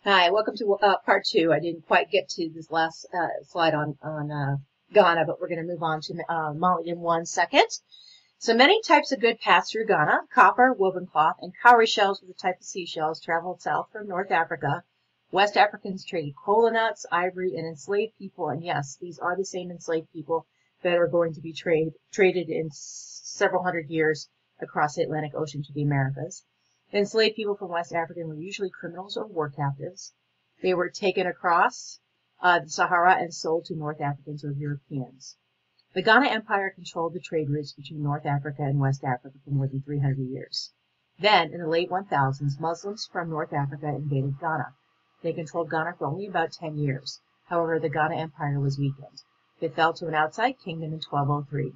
Hi, welcome to part two. I didn't quite get to this last slide on Ghana, but we're going to move on to Mali in 1 second. So many types of good passed through Ghana. Copper, woven cloth, and cowrie shells were the type of seashells traveled south from North Africa. West Africans traded cola nuts, ivory, and enslaved people. And yes, these are the same enslaved people that are going to be traded in several hundred years across the Atlantic Ocean to the Americas. Enslaved people from West Africa were usually criminals or war captives. They were taken across the Sahara and sold to North Africans or Europeans. The Ghana Empire controlled the trade routes between North Africa and West Africa for more than 300 years. Then, in the late 1000s, Muslims from North Africa invaded Ghana. They controlled Ghana for only about 10 years. However, the Ghana Empire was weakened. It fell to an outside kingdom in 1203.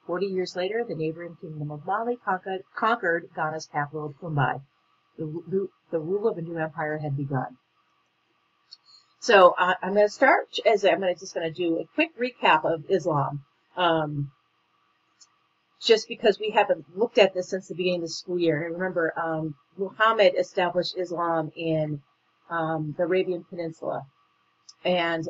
40 years later, the neighboring kingdom of Mali conquered Ghana's capital of Kumbai. The rule of a new empire had begun. So I'm going to start as I'm just going to do a quick recap of Islam, just because we haven't looked at this since the beginning of the school year. And remember, Muhammad established Islam in the Arabian Peninsula, and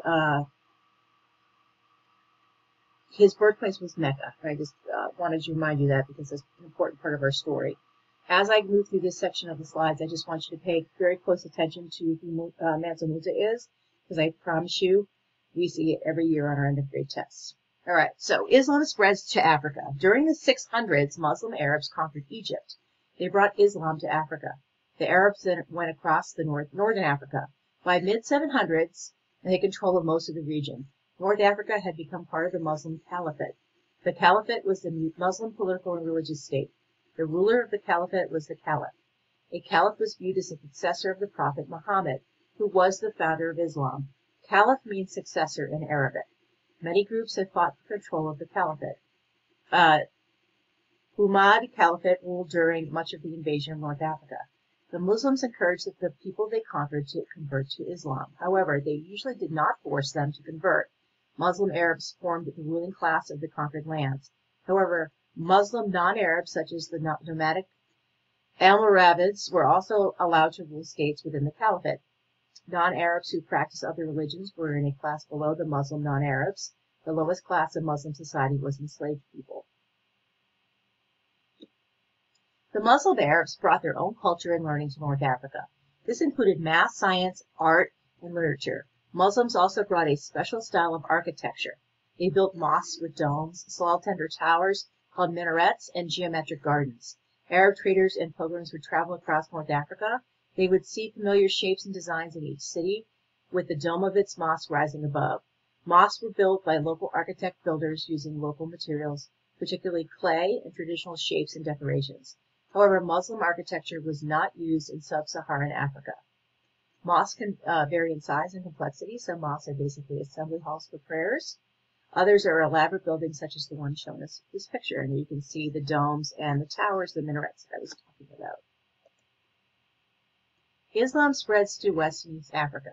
his birthplace was Mecca. I just wanted to remind you that because it's an important part of our story. As I move through this section of the slides, I just want you to pay very close attention to who Mansa Musa is, because I promise you, we see it every year on our end of grade tests. All right, so Islam spreads to Africa. During the 600s, Muslim Arabs conquered Egypt. They brought Islam to Africa. The Arabs then went across the northern Africa. By mid-700s, they controlled most of the region. North Africa had become part of the Muslim Caliphate. The Caliphate was the Muslim political and religious state. The ruler of the Caliphate was the Caliph. A Caliph was viewed as a successor of the Prophet Muhammad, who was the founder of Islam. Caliph means successor in Arabic. Many groups have fought for control of the Caliphate. Umayyad Caliphate ruled during much of the invasion of North Africa. The Muslims encouraged the people they conquered to convert to Islam. However, they usually did not force them to convert. Muslim Arabs formed the ruling class of the conquered lands. However, Muslim non-Arabs, such as the nomadic Almoravids, were also allowed to rule states within the Caliphate. Non-Arabs who practiced other religions were in a class below the Muslim non-Arabs. The lowest class of Muslim society was enslaved people. The Muslim Arabs brought their own culture and learning to North Africa. This included math, science, art, and literature. Muslims also brought a special style of architecture. They built mosques with domes, tender towers called minarets, and geometric gardens. Arab traders and pilgrims would travel across North Africa. They would see familiar shapes and designs in each city, with the dome of its mosque rising above. Mosques were built by local architect builders using local materials, particularly clay and traditional shapes and decorations. However, Muslim architecture was not used in sub-Saharan Africa. Mosques can vary in size and complexity. Some mosques are basically assembly halls for prayers. Others are elaborate buildings such as the one shown in this picture. And you can see the domes and the towers, the minarets that I was talking about. Islam spreads to West and East Africa.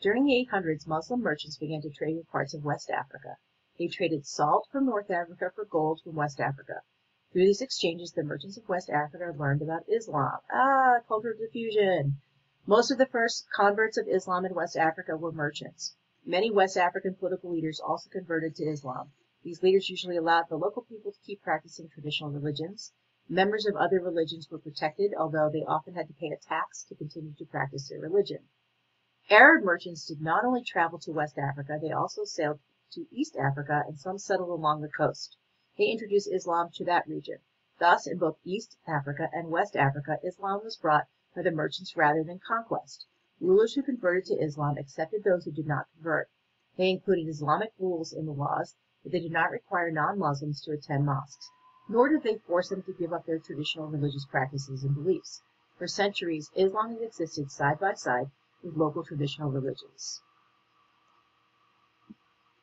During the 800s, Muslim merchants began to trade with parts of West Africa. They traded salt from North Africa for gold from West Africa. Through these exchanges, the merchants of West Africa learned about Islam. Cultural diffusion. Most of the first converts of Islam in West Africa were merchants. Many West African political leaders also converted to Islam. These leaders usually allowed the local people to keep practicing traditional religions. Members of other religions were protected, although they often had to pay a tax to continue to practice their religion. Arab merchants did not only travel to West Africa, they also sailed to East Africa, and some settled along the coast. They introduced Islam to that region. Thus, in both East Africa and West Africa, Islam was brought by the merchants rather than conquest. Rulers who converted to Islam accepted those who did not convert. They included Islamic rules in the laws, but they did not require non-Muslims to attend mosques, nor did they force them to give up their traditional religious practices and beliefs. For centuries, Islam has existed side by side with local traditional religions.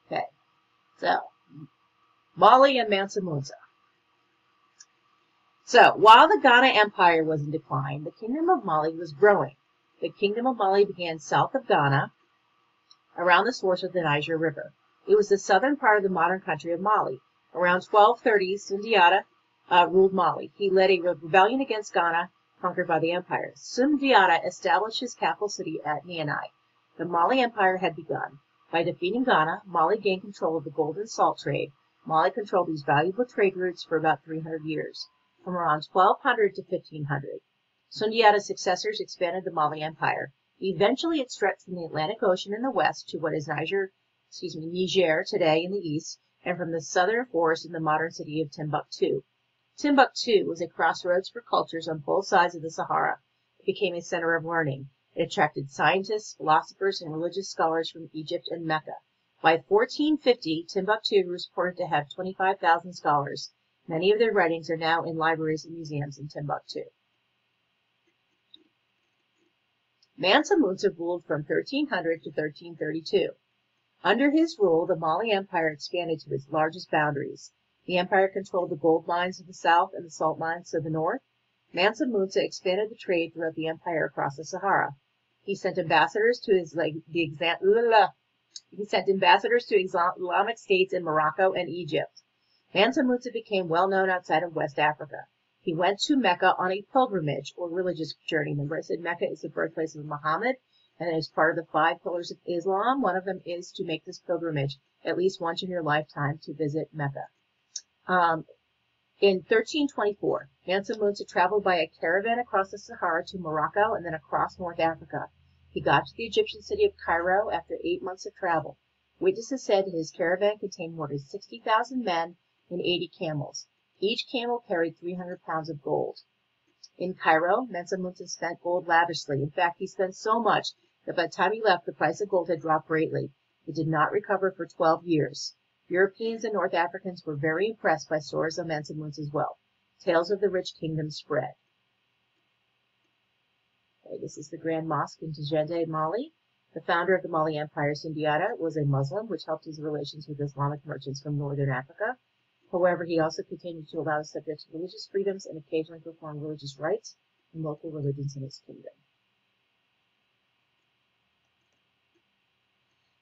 Okay, so Mali and Mansa Musa. So, while the Ghana Empire was in decline, the Kingdom of Mali was growing. The Kingdom of Mali began south of Ghana, around the source of the Niger River. It was the southern part of the modern country of Mali. Around 1230, Sundiata ruled Mali. He led a rebellion against Ghana conquered by the empire. Sundiata established his capital city at Niamey. The Mali Empire had begun. By defeating Ghana, Mali gained control of the gold and salt trade. Mali controlled these valuable trade routes for about 300 years, from around 1200 to 1500. Sundiata's successors expanded the Mali Empire. Eventually, it stretched from the Atlantic Ocean in the west to what is Niger today in the east, and from the southern forest in the modern city of Timbuktu. Timbuktu was a crossroads for cultures on both sides of the Sahara. It became a center of learning. It attracted scientists, philosophers, and religious scholars from Egypt and Mecca. By 1450, Timbuktu was reported to have 25,000 scholars. Many of their writings are now in libraries and museums in Timbuktu. Mansa Musa ruled from 1300 to 1332. Under his rule, the Mali Empire expanded to its largest boundaries. The empire controlled the gold mines of the south and the salt mines of the north. Mansa Musa expanded the trade throughout the empire across the Sahara. He sent ambassadors to Islamic states in Morocco and Egypt. Mansa Musa became well known outside of West Africa. He went to Mecca on a pilgrimage or religious journey. Remember, I said Mecca is the birthplace of Muhammad, and as part of the 5 pillars of Islam, one of them is to make this pilgrimage at least once in your lifetime to visit Mecca. In 1324, Mansa Musa traveled by a caravan across the Sahara to Morocco and then across North Africa. He got to the Egyptian city of Cairo after 8 months of travel. Witnesses said his caravan contained more than 60,000 men and 80 camels. Each camel carried 300 pounds of gold. In Cairo, Mansa Musa spent gold lavishly. In fact, he spent so much that by the time he left, the price of gold had dropped greatly. It did not recover for 12 years. Europeans and North Africans were very impressed by stories of Mansa Musa's wealth. Tales of the rich kingdom spread. Okay, this is the Grand Mosque in Djenne, Mali. The founder of the Mali Empire, Sundiata, was a Muslim, which helped his relations with Islamic merchants from northern Africa. However, he also continued to allow his subjects religious freedoms and occasionally perform religious rites in local religions in his kingdom.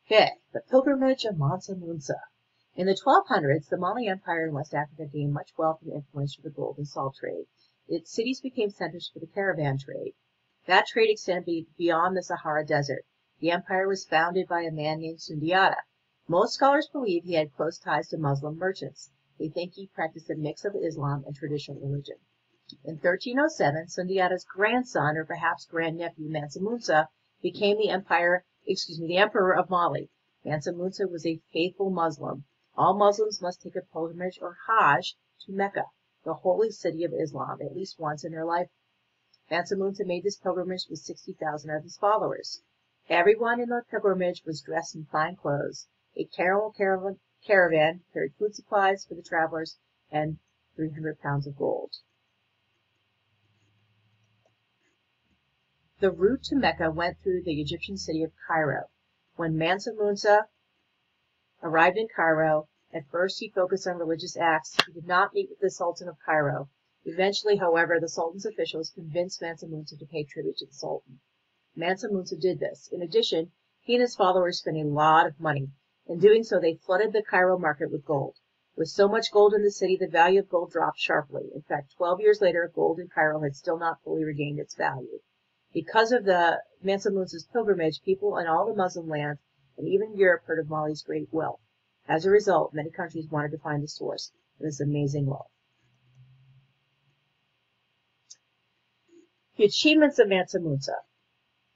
Okay, the pilgrimage of Mansa Musa. In the 1200s, the Mali Empire in West Africa gained much wealth and influence for the gold and salt trade. Its cities became centers for the caravan trade. That trade extended beyond the Sahara Desert. The empire was founded by a man named Sundiata. Most scholars believe he had close ties to Muslim merchants. They think he practiced a mix of Islam and traditional religion. In 1307, Sundiata's grandson, or perhaps grandnephew, Mansa Musa, became the emperor of Mali. Mansa Musa was a faithful Muslim. All Muslims must take a pilgrimage or Hajj to Mecca, the holy city of Islam, at least once in their life. Mansa Musa made this pilgrimage with 60,000 of his followers. Everyone in the pilgrimage was dressed in fine clothes. A caravan carried food supplies for the travelers and 300 pounds of gold. The route to Mecca went through the Egyptian city of Cairo. When Mansa Musa arrived in Cairo, at first he focused on religious acts. He did not meet with the Sultan of Cairo. Eventually, however, the Sultan's officials convinced Mansa Musa to pay tribute to the Sultan. Mansa Musa did this. In addition, he and his followers spent a lot of money. In doing so, they flooded the Cairo market with gold. With so much gold in the city, the value of gold dropped sharply. In fact, 12 years later, gold in Cairo had still not fully regained its value. Because of the Mansa Musa's pilgrimage, people in all the Muslim lands and even Europe heard of Mali's great wealth. As a result, many countries wanted to find the source of this amazing wealth. The achievements of Mansa Musa.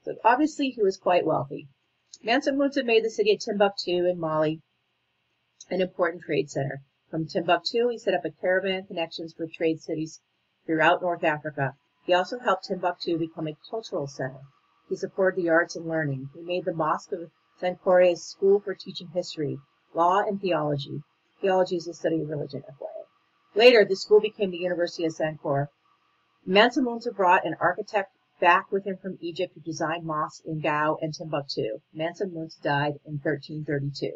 So obviously he was quite wealthy. Mansa Musa made the city of Timbuktu in Mali an important trade center. From Timbuktu, he set up a caravan connections for trade cities throughout North Africa. He also helped Timbuktu become a cultural center. He supported the arts and learning. He made the Mosque of Sankore a school for teaching history, law, and theology. Theology is the study of religion, FYI. Later, the school became the University of Sankore. Mansa Musa brought an architect back with him from Egypt to design mosques in Gao and Timbuktu. Mansa Musa died in 1332.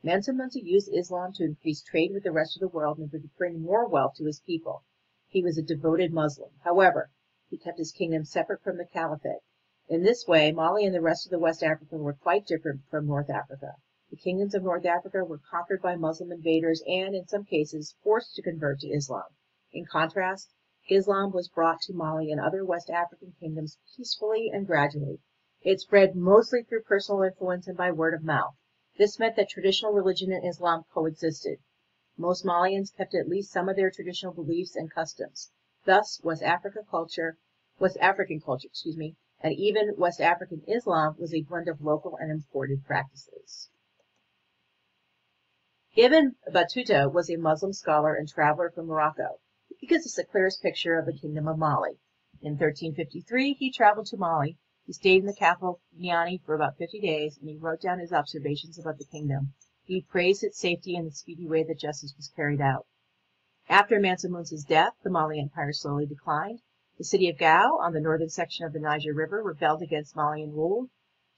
Mansa Musa used Islam to increase trade with the rest of the world and to bring more wealth to his people. He was a devoted Muslim. However, he kept his kingdom separate from the caliphate. In this way, Mali and the rest of the West Africa were quite different from North Africa. The kingdoms of North Africa were conquered by Muslim invaders and, in some cases, forced to convert to Islam. In contrast, Islam was brought to Mali and other West African kingdoms peacefully and gradually. It spread mostly through personal influence and by word of mouth. This meant that traditional religion and Islam coexisted. Most Malians kept at least some of their traditional beliefs and customs. Thus, West African culture, and even West African Islam was a blend of local and imported practices. Ibn Battuta was a Muslim scholar and traveler from Morocco. He gives us the clearest picture of the Kingdom of Mali. In 1353, he traveled to Mali. He stayed in the capital, Niani, for about 50 days, and he wrote down his observations about the kingdom. He praised its safety and the speedy way that justice was carried out. After Mansa Musa's death, the Mali Empire slowly declined. The city of Gao, on the northern section of the Niger River, rebelled against Malian rule.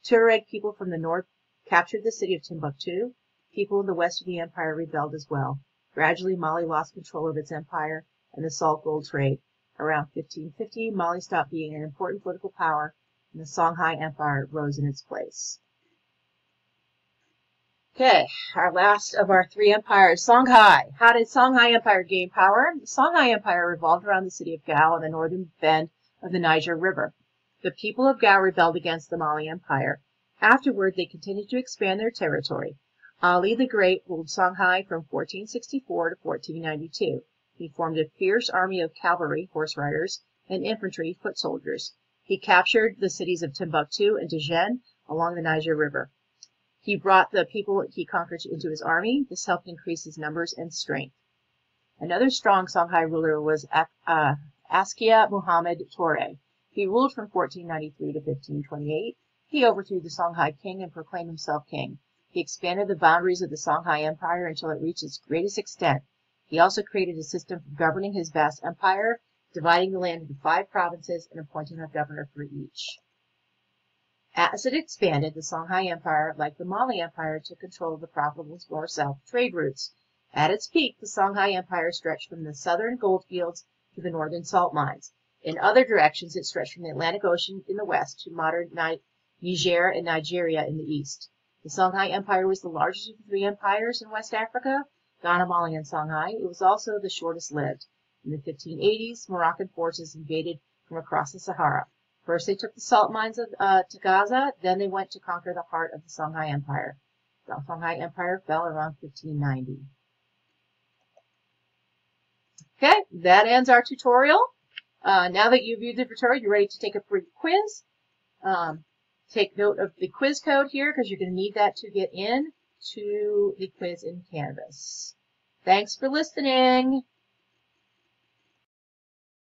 Tuareg people from the north captured the city of Timbuktu. People in the west of the empire rebelled as well. Gradually, Mali lost control of its empire and the salt gold trade. Around 1550, Mali stopped being an important political power, and the Songhai Empire rose in its place. Okay, our last of our three empires, Songhai. How did Songhai Empire gain power? The Songhai Empire revolved around the city of Gao on the northern bend of the Niger River. The people of Gao rebelled against the Mali Empire. Afterward, they continued to expand their territory. Ali the Great ruled Songhai from 1464 to 1492. He formed a fierce army of cavalry, horse riders, and infantry, foot soldiers. He captured the cities of Timbuktu and Tijen along the Niger River. He brought the people he conquered into his army. This helped increase his numbers and strength. Another strong Songhai ruler was Askia Muhammad Toure. He ruled from 1493 to 1528. He overthrew the Songhai king and proclaimed himself king. He expanded the boundaries of the Songhai Empire until it reached its greatest extent. He also created a system for governing his vast empire, dividing the land into 5 provinces and appointing a governor for each. As it expanded, the Songhai Empire, like the Mali Empire, took control of the profitable north-south trade routes. At its peak, the Songhai Empire stretched from the southern gold fields to the northern salt mines. In other directions, it stretched from the Atlantic Ocean in the west to modern Niger and Nigeria in the east. The Songhai Empire was the largest of the 3 empires in West Africa, Ghana, Mali, and Songhai. It was also the shortest lived. In the 1580s, Moroccan forces invaded from across the Sahara. First, they took the salt mines of Tagaza, then they went to conquer the heart of the Songhai Empire. The Songhai Empire fell around 1590. Okay, that ends our tutorial. Now that you've viewed the tutorial, you're ready to take a free quiz. Take note of the quiz code here because you're going to need that to get in to the quiz in Canvas. Thanks for listening.